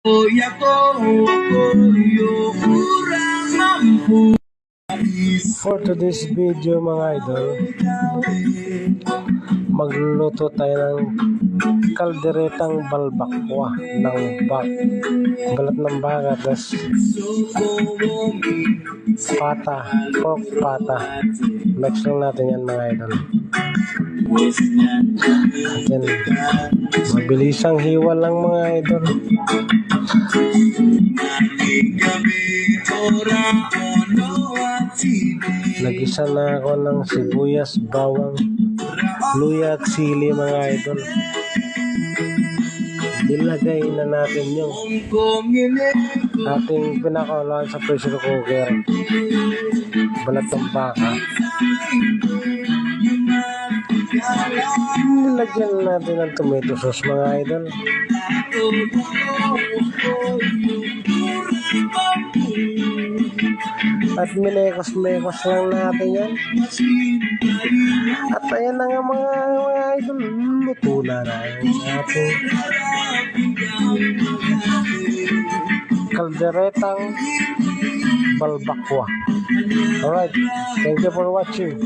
For today's video mga idol, magluluto tayo ng kalderetang balbakwa ng balat ng baka, das pata, pork pata. Mix lang natin yan mga idol. Yan, mabilisang hiwa lang mga idol. Nagisa na ako ng sibuyas, bawang, luya at sili mga idol. Nilagay na natin yung ating pinakawalan sa pressure cooker, balat ng baka. Nilagyan natin ng tomato sauce mga idol. At minekos-mekos lang natin yan. At ayan na nga mga idol, luto na yung ating kalderetang balbakwa. Alright, thank you for watching.